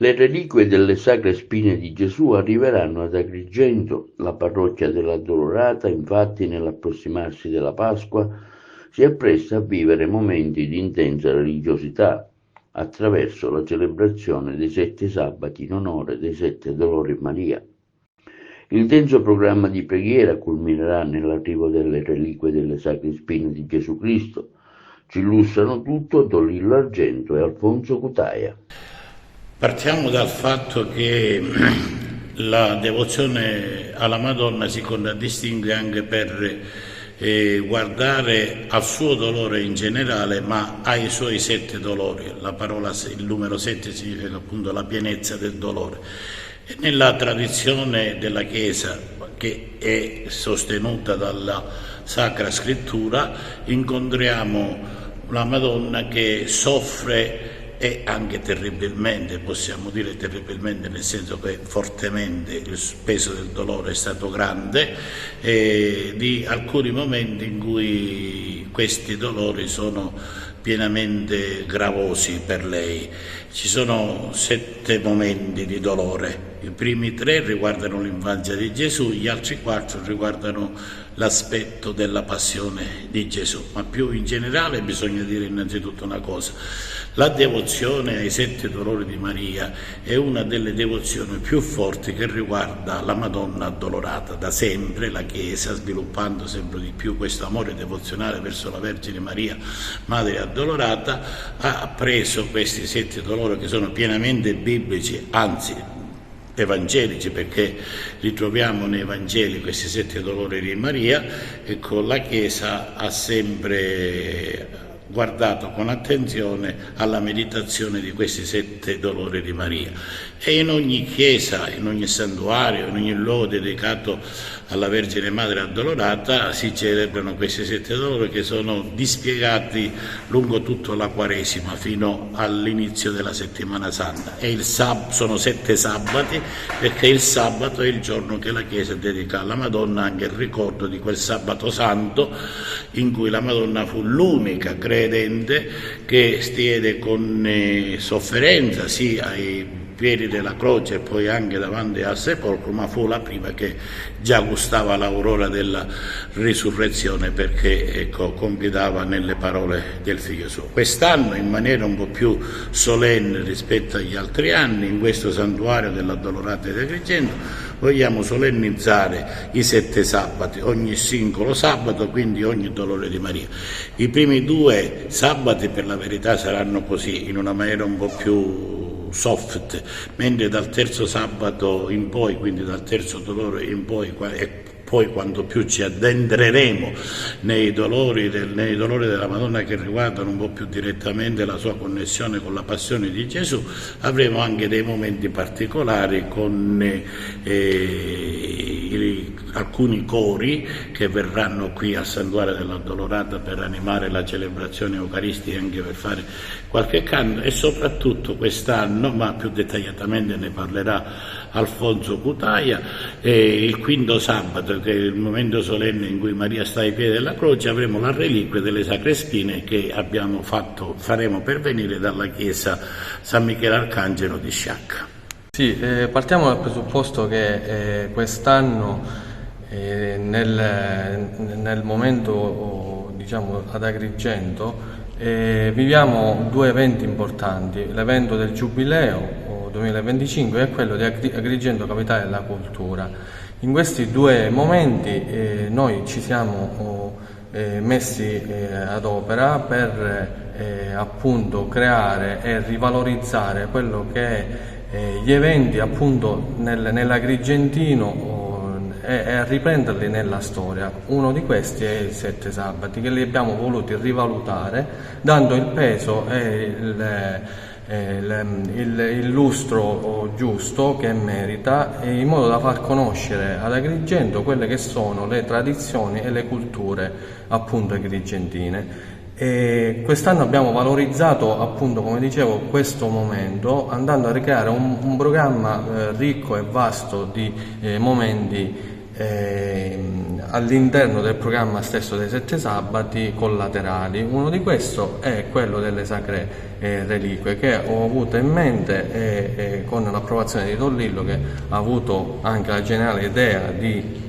Le reliquie delle Sacre Spine di Gesù arriveranno ad Agrigento. La parrocchia dell'Addolorata, infatti, nell'approssimarsi della Pasqua, si appresta a vivere momenti di intensa religiosità attraverso la celebrazione dei 7 sabati in onore dei 7 Dolori Maria. Il denso programma di preghiera culminerà nell'arrivo delle reliquie delle Sacre Spine di Gesù Cristo. Ci illustrano tutto Don Lillo Argento e Alfonso Cutaia. Partiamo dal fatto che la devozione alla Madonna si contraddistingue anche per guardare al suo dolore in generale, ma ai suoi 7 dolori. La parola, il numero 7 significa appunto la pienezza del dolore. E nella tradizione della Chiesa, che è sostenuta dalla Sacra Scrittura, incontriamo la Madonna che soffre e anche terribilmente, possiamo dire terribilmente nel senso che fortemente il peso del dolore è stato grande, e di alcuni momenti in cui questi dolori sono pienamente gravosi per lei. Ci sono 7 momenti di dolore. I primi 3 riguardano l'infanzia di Gesù, gli altri 4 riguardano l'aspetto della passione di Gesù. Ma più in generale bisogna dire innanzitutto una cosa: la devozione ai 7 dolori di Maria è una delle devozioni più forti che riguarda la Madonna Addolorata. Da sempre la Chiesa, sviluppando sempre di più questo amore devozionale verso la Vergine Maria, Madre Addolorata, ha preso questi 7 dolori che sono pienamente biblici, anzi evangelici, perché ritroviamo nei Vangeli questi 7 dolori di Maria. Ecco, la Chiesa ha sempre guardato con attenzione alla meditazione di questi 7 dolori di Maria, e in ogni chiesa, in ogni santuario, in ogni luogo dedicato alla Vergine Madre Addolorata si celebrano questi 7 dolori, che sono dispiegati lungo tutta la Quaresima fino all'inizio della Settimana Santa. E sono 7 sabati, perché il sabato è il giorno che la Chiesa dedica alla Madonna, anche il ricordo di quel sabato santo in cui la Madonna fu l'unica credente che stiede con sofferenza sì ai piedi della croce e poi anche davanti al sepolcro, ma fu la prima che già gustava l'aurora della risurrezione, perché ecco, confidava nelle parole del figlio suo. Quest'anno, in maniera un po' più solenne rispetto agli altri anni, in questo santuario dell'Addolorata di Agrigento vogliamo solennizzare i 7 sabati, ogni singolo sabato, quindi ogni dolore di Maria. I primi 2 sabati per la verità saranno così, in una maniera un po' più soft, mentre dal terzo sabato in poi, quindi dal terzo dolore in poi, e poi quanto più ci addentreremo nei dolori della Madonna, che riguardano un po' più direttamente la sua connessione con la passione di Gesù, avremo anche dei momenti particolari con alcuni cori che verranno qui al santuario dell'Addolorata per animare la celebrazione eucaristica, anche per fare qualche canto. E soprattutto quest'anno, ma più dettagliatamente ne parlerà Alfonso Cutaia, il quinto sabato, che è il momento solenne in cui Maria sta ai piedi della croce, avremo la reliquia delle Sacre Spine che faremo pervenire dalla chiesa San Michele Arcangelo di Sciacca. Sì, partiamo dal presupposto che quest'anno nel momento, diciamo, ad Agrigento viviamo 2 eventi importanti: l'evento del Giubileo 2025 e quello di Agrigento Capitale della Cultura. In questi 2 momenti noi ci siamo messi ad opera per appunto creare e rivalorizzare quello che è gli eventi appunto nell'Agrigentino e riprenderli nella storia. Uno di questi è i 7 sabati, che li abbiamo voluti rivalutare, dando il peso e il lustro giusto che merita, in modo da far conoscere ad Agrigento quelle che sono le tradizioni e le culture appunto agrigentine. E quest'anno abbiamo valorizzato appunto, come dicevo, questo momento, andando a ricreare un programma ricco e vasto di momenti all'interno del programma stesso dei 7 sabati collaterali. Uno di questi è quello delle sacre reliquie, che ho avuto in mente con l'approvazione di Don Lillo, che ha avuto anche la geniale idea di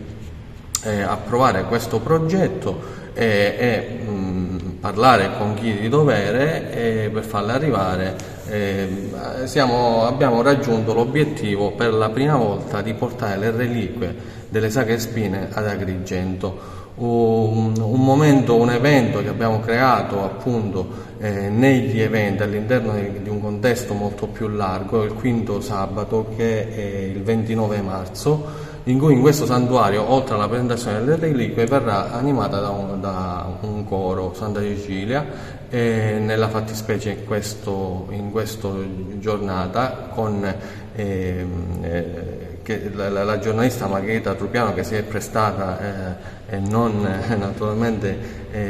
approvare questo progetto e parlare con chi di dovere per farle arrivare. Abbiamo raggiunto l'obiettivo per la prima volta di portare le reliquie delle Sacre Spine ad Agrigento. Un evento che abbiamo creato appunto negli eventi all'interno di un contesto molto più largo, il quinto sabato, che è il 29 marzo, in cui in questo santuario, oltre alla presentazione delle reliquie, verrà animata da un coro Santa Cecilia, nella fattispecie in questa giornata con la giornalista Margherita Trupiano, che si è prestata e non naturalmente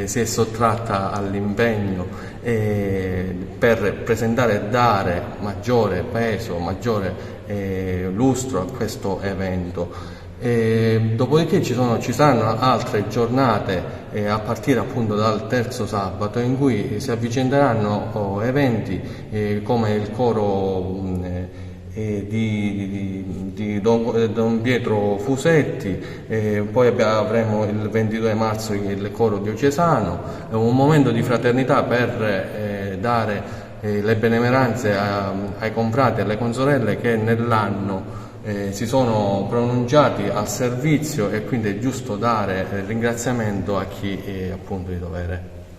si è sottratta all'impegno per presentare e dare maggiore peso, maggiore lustro a questo evento. Dopodiché ci saranno altre giornate a partire appunto dal terzo sabato, in cui si avvicenderanno eventi come il coro di Don Pietro Fusetti, poi avremo il 22 marzo il coro diocesano, un momento di fraternità per dare le benemerenze ai confrati e alle consorelle che nell'anno si sono pronunciati al servizio, e quindi è giusto dare ringraziamento a chi è appunto di dovere.